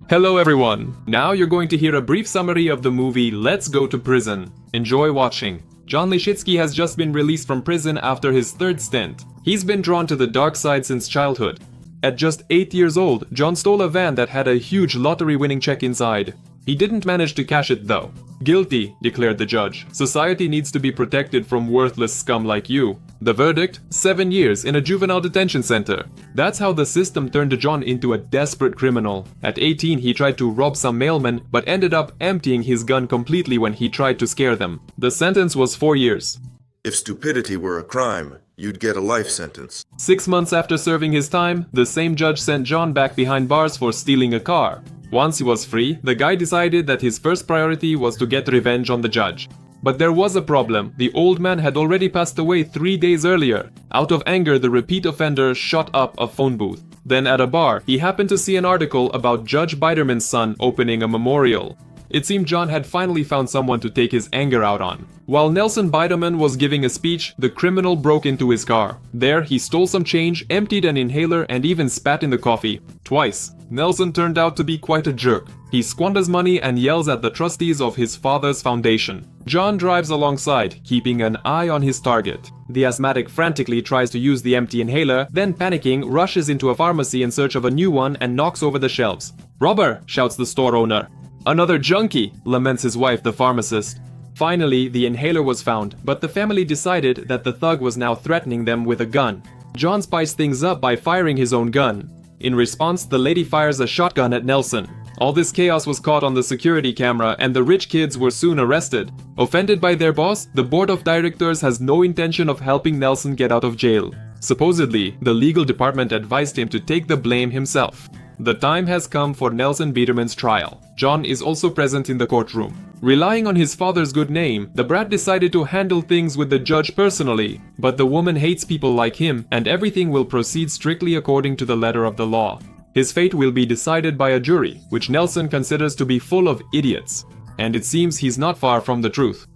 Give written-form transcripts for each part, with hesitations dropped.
Hello everyone! Now you're going to hear a brief summary of the movie Let's Go to Prison. Enjoy watching. John Leszczycki has just been released from prison after his third stint. He's been drawn to the dark side since childhood. At just 8 years old, John stole a van that had a huge lottery-winning check inside. He didn't manage to cash it though. Guilty, declared the judge. Society needs to be protected from worthless scum like you. The verdict? 7 years in a juvenile detention center. That's how the system turned John into a desperate criminal. At 18, he tried to rob some mailmen, but ended up emptying his gun completely when he tried to scare them. The sentence was 4 years. If stupidity were a crime, you'd get a life sentence. 6 months after serving his time, the same judge sent John back behind bars for stealing a car. Once he was free, the guy decided that his first priority was to get revenge on the judge. But there was a problem. The old man had already passed away 3 days earlier. Out of anger, the repeat offender shot up a phone booth. Then at a bar, he happened to see an article about Judge Biderman's son opening a memorial. It seemed John had finally found someone to take his anger out on. While Nelson Biderman was giving a speech, the criminal broke into his car. There, he stole some change, emptied an inhaler, and even spat in the coffee. Twice. Nelson turned out to be quite a jerk. He squanders money and yells at the trustees of his father's foundation. John drives alongside, keeping an eye on his target. The asthmatic frantically tries to use the empty inhaler, then panicking, rushes into a pharmacy in search of a new one and knocks over the shelves. "Robber!" shouts the store owner. "Another junkie!" laments his wife, the pharmacist. Finally, the inhaler was found, but the family decided that the thug was now threatening them with a gun. John spiced things up by firing his own gun. In response, the lady fires a shotgun at Nelson. All this chaos was caught on the security camera, and the rich kids were soon arrested. Offended by their boss, the board of directors has no intention of helping Nelson get out of jail. Supposedly, the legal department advised him to take the blame himself. The time has come for Nelson Biderman's trial. John is also present in the courtroom. Relying on his father's good name, the brat decided to handle things with the judge personally. But the woman hates people like him, and everything will proceed strictly according to the letter of the law. His fate will be decided by a jury, which Nelson considers to be full of idiots. And it seems he's not far from the truth.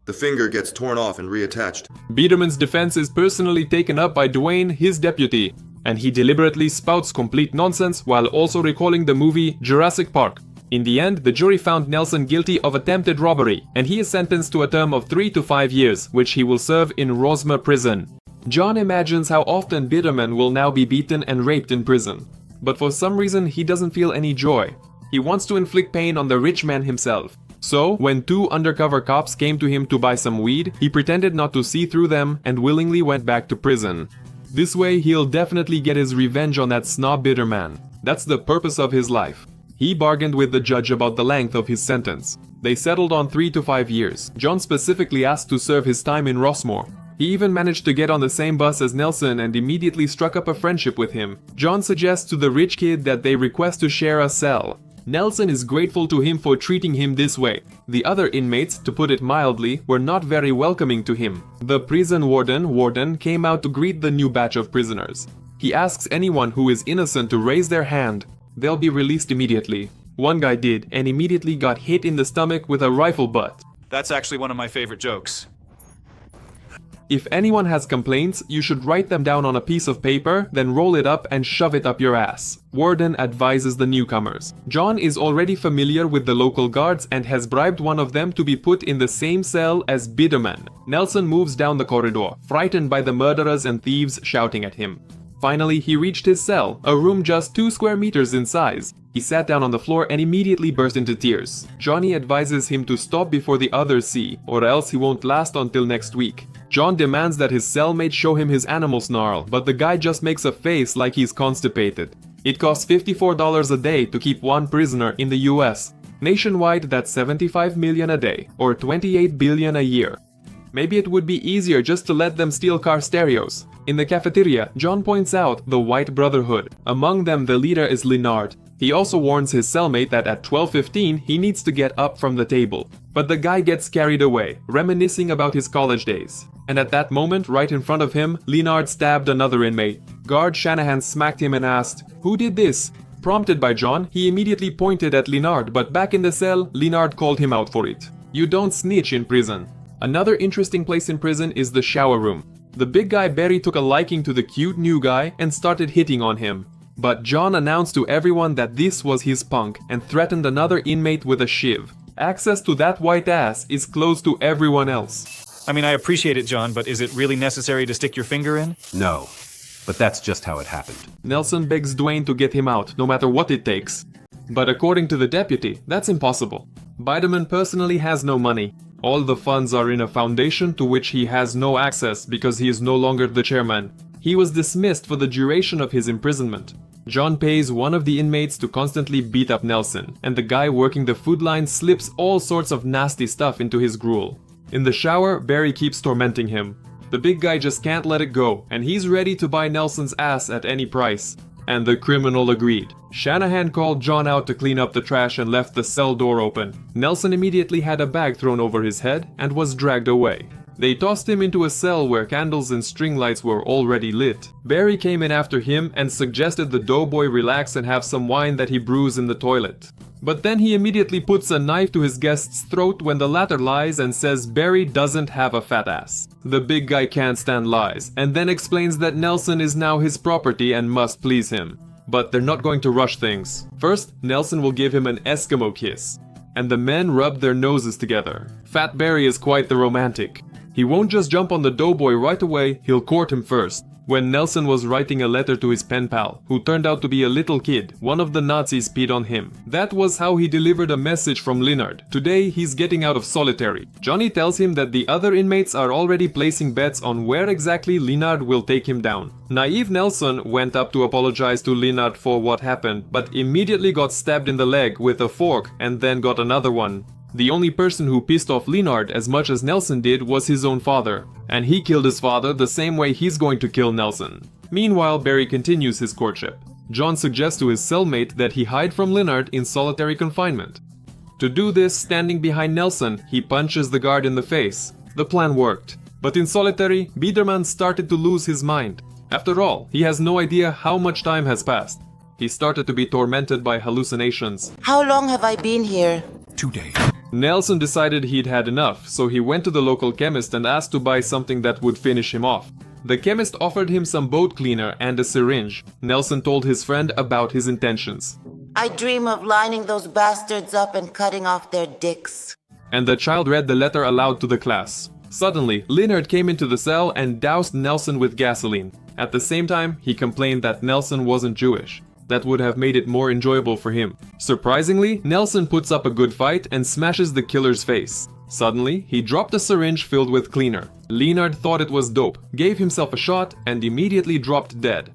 The finger gets torn off and reattached. Biderman's defense is personally taken up by Dwayne, his deputy, and he deliberately spouts complete nonsense while also recalling the movie Jurassic Park. In the end, the jury found Nelson guilty of attempted robbery, and he is sentenced to a term of 3 to 5 years, which he will serve in Rosmer prison. John imagines how often Biderman will now be beaten and raped in prison. But for some reason, he doesn't feel any joy. He wants to inflict pain on the rich man himself. So, when 2 undercover cops came to him to buy some weed, he pretended not to see through them and willingly went back to prison. This way, he'll definitely get his revenge on that snob Biderman. That's the purpose of his life. He bargained with the judge about the length of his sentence. They settled on 3 to 5 years. John specifically asked to serve his time in Rossmore. He even managed to get on the same bus as Nelson and immediately struck up a friendship with him. John suggests to the rich kid that they request to share a cell. Nelson is grateful to him for treating him this way. The other inmates, to put it mildly, were not very welcoming to him. The prison warden came out to greet the new batch of prisoners. He asks anyone who is innocent to raise their hand. They'll be released immediately. One guy did, and immediately got hit in the stomach with a rifle butt. That's actually one of my favorite jokes. If anyone has complaints, you should write them down on a piece of paper, then roll it up and shove it up your ass. Warden advises the newcomers. John is already familiar with the local guards and has bribed one of them to be put in the same cell as Biderman. Nelson moves down the corridor, frightened by the murderers and thieves shouting at him. Finally, he reached his cell, a room just 2 square meters in size. He sat down on the floor and immediately burst into tears. Johnny advises him to stop before the others see, or else he won't last until next week. John demands that his cellmate show him his animal snarl, but the guy just makes a face like he's constipated. It costs $54 a day to keep one prisoner in the US. Nationwide, that's 75 million a day, or 28 billion a year. Maybe it would be easier just to let them steal car stereos. In the cafeteria, John points out the White Brotherhood. Among them, the leader is Leonard. He also warns his cellmate that at 12:15 he needs to get up from the table. But the guy gets carried away, reminiscing about his college days. And at that moment, right in front of him, Leonard stabbed another inmate. Guard Shanahan smacked him and asked, "Who did this?" Prompted by John, he immediately pointed at Leonard, but back in the cell, Leonard called him out for it. You don't snitch in prison. Another interesting place in prison is the shower room. The big guy Barry took a liking to the cute new guy and started hitting on him. But John announced to everyone that this was his punk and threatened another inmate with a shiv. Access to that white ass is closed to everyone else. I mean, I appreciate it, John, but is it really necessary to stick your finger in? No, but that's just how it happened. Nelson begs Dwayne to get him out, no matter what it takes. But according to the deputy, that's impossible. Biderman personally has no money. All the funds are in a foundation to which he has no access because he is no longer the chairman. He was dismissed for the duration of his imprisonment. John pays one of the inmates to constantly beat up Nelson, and the guy working the food line slips all sorts of nasty stuff into his gruel. In the shower, Barry keeps tormenting him. The big guy just can't let it go, and he's ready to buy Nelson's ass at any price. And the criminal agreed. Shanahan called John out to clean up the trash and left the cell door open. Nelson immediately had a bag thrown over his head and was dragged away. They tossed him into a cell where candles and string lights were already lit. Barry came in after him and suggested the doughboy relax and have some wine that he brews in the toilet. But then he immediately puts a knife to his guest's throat when the latter lies and says Barry doesn't have a fat ass. The big guy can't stand lies, and then explains that Nelson is now his property and must please him. But they're not going to rush things. First, Nelson will give him an Eskimo kiss, and the men rub their noses together. Fat Barry is quite the romantic. He won't just jump on the doughboy right away, he'll court him first. When Nelson was writing a letter to his pen pal, who turned out to be a little kid, one of the Nazis peed on him. That was how he delivered a message from Leonard. Today, he's getting out of solitary. Johnny tells him that the other inmates are already placing bets on where exactly Leonard will take him down. Naive Nelson went up to apologize to Leonard for what happened, but immediately got stabbed in the leg with a fork and then got another one. The only person who pissed off Leonard as much as Nelson did was his own father, and he killed his father the same way he's going to kill Nelson. Meanwhile, Barry continues his courtship. John suggests to his cellmate that he hide from Leonard in solitary confinement. To do this, standing behind Nelson, he punches the guard in the face. The plan worked. But in solitary, Biederman started to lose his mind. After all, he has no idea how much time has passed. He started to be tormented by hallucinations. How long have I been here? 2 days. Nelson decided he'd had enough, so he went to the local chemist and asked to buy something that would finish him off. The chemist offered him some boat cleaner and a syringe. Nelson told his friend about his intentions. I dream of lining those bastards up and cutting off their dicks. And the child read the letter aloud to the class. Suddenly, Leonard came into the cell and doused Nelson with gasoline. At the same time, he complained that Nelson wasn't Jewish. That would have made it more enjoyable for him. Surprisingly, Nelson puts up a good fight and smashes the killer's face. Suddenly, he dropped a syringe filled with cleaner. Leonard thought it was dope, gave himself a shot, and immediately dropped dead.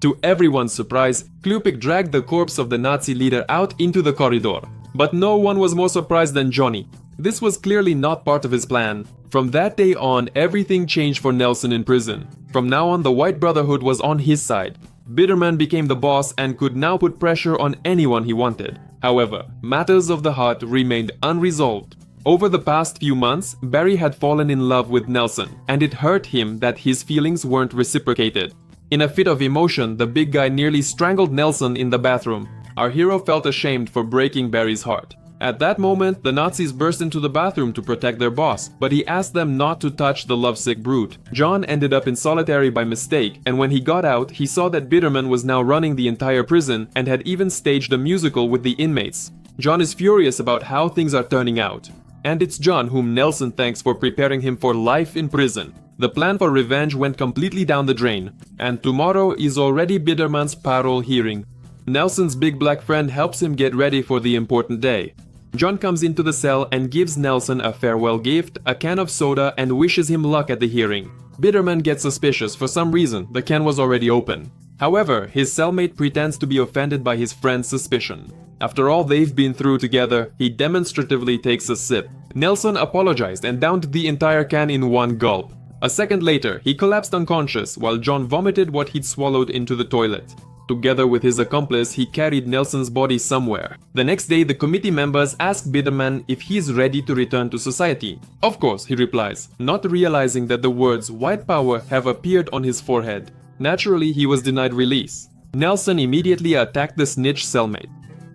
To everyone's surprise, Klupik dragged the corpse of the Nazi leader out into the corridor. But no one was more surprised than Johnny. This was clearly not part of his plan. From that day on, everything changed for Nelson in prison. From now on, the White Brotherhood was on his side. Biederman became the boss and could now put pressure on anyone he wanted. However, matters of the heart remained unresolved. Over the past few months, Barry had fallen in love with Nelson, and it hurt him that his feelings weren't reciprocated. In a fit of emotion, the big guy nearly strangled Nelson in the bathroom. Our hero felt ashamed for breaking Barry's heart. At that moment, the Nazis burst into the bathroom to protect their boss, but he asked them not to touch the lovesick brute. John ended up in solitary by mistake, and when he got out, he saw that Biederman was now running the entire prison and had even staged a musical with the inmates. John is furious about how things are turning out. And it's John whom Nelson thanks for preparing him for life in prison. The plan for revenge went completely down the drain, and tomorrow is already Biederman's parole hearing. Nelson's big black friend helps him get ready for the important day. John comes into the cell and gives Nelson a farewell gift, a can of soda, and wishes him luck at the hearing. Biederman gets suspicious for some reason, the can was already open. However, his cellmate pretends to be offended by his friend's suspicion. After all they've been through together, he demonstratively takes a sip. Nelson apologized and downed the entire can in one gulp. A second later, he collapsed unconscious while John vomited what he'd swallowed into the toilet. Together with his accomplice, he carried Nelson's body somewhere. The next day, the committee members ask Biederman if he's ready to return to society. Of course, he replies, not realizing that the words "white power" have appeared on his forehead. Naturally, he was denied release. Nelson immediately attacked the snitch cellmate.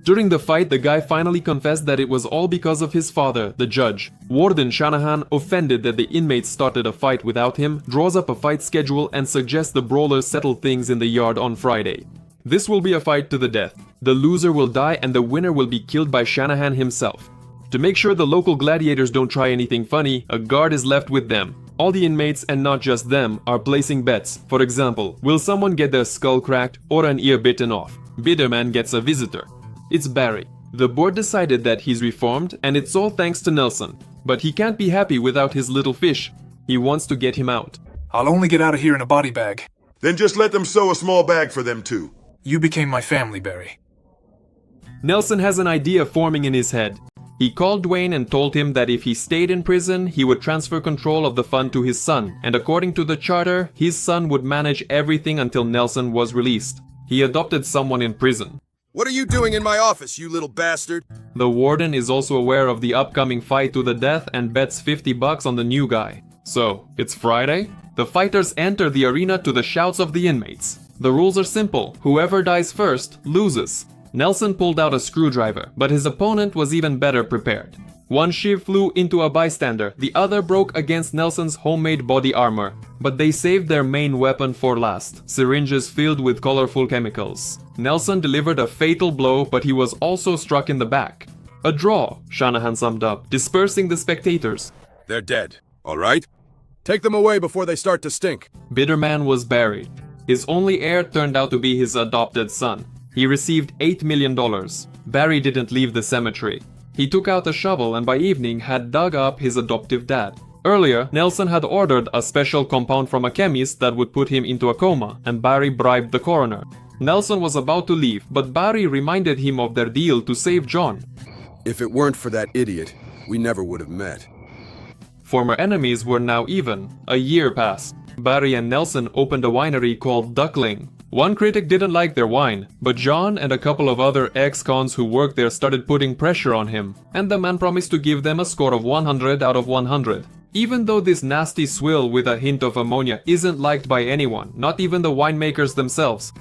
During the fight, the guy finally confessed that it was all because of his father, the judge. Warden Shanahan, offended that the inmates started a fight without him, draws up a fight schedule and suggests the brawlers settle things in the yard on Friday. This will be a fight to the death. The loser will die and the winner will be killed by Shanahan himself. To make sure the local gladiators don't try anything funny, a guard is left with them. All the inmates, and not just them, are placing bets. For example, will someone get their skull cracked or an ear bitten off? Bitterman gets a visitor. It's Barry. The board decided that he's reformed, and it's all thanks to Nelson. But he can't be happy without his little fish. He wants to get him out. I'll only get out of here in a body bag. Then just let them sew a small bag for them too. You became my family, Barry. Nelson has an idea forming in his head. He called Dwayne and told him that if he stayed in prison, he would transfer control of the fund to his son, and according to the charter, his son would manage everything until Nelson was released. He adopted someone in prison. What are you doing in my office, you little bastard? The warden is also aware of the upcoming fight to the death and bets $50 on the new guy. So, it's Friday? The fighters enter the arena to the shouts of the inmates. The rules are simple. Whoever dies first loses. Nelson pulled out a screwdriver, but his opponent was even better prepared. One shiv flew into a bystander, the other broke against Nelson's homemade body armor. But they saved their main weapon for last, syringes filled with colorful chemicals. Nelson delivered a fatal blow, but he was also struck in the back. A draw, Shanahan summed up, dispersing the spectators. They're dead, all right? Take them away before they start to stink. Bitterman was buried. His only heir turned out to be his adopted son. He received $8 million. Barry didn't leave the cemetery. He took out a shovel and by evening had dug up his adoptive dad. Earlier, Nelson had ordered a special compound from a chemist that would put him into a coma, and Barry bribed the coroner. Nelson was about to leave, but Barry reminded him of their deal to save John. If it weren't for that idiot, we never would have met. Former enemies were now even. A year passed. Barry and Nelson opened a winery called Duckling. One critic didn't like their wine, but John and a couple of other ex-cons who worked there started putting pressure on him, and the man promised to give them a score of 100 out of 100. Even though this nasty swill with a hint of ammonia isn't liked by anyone, not even the winemakers themselves,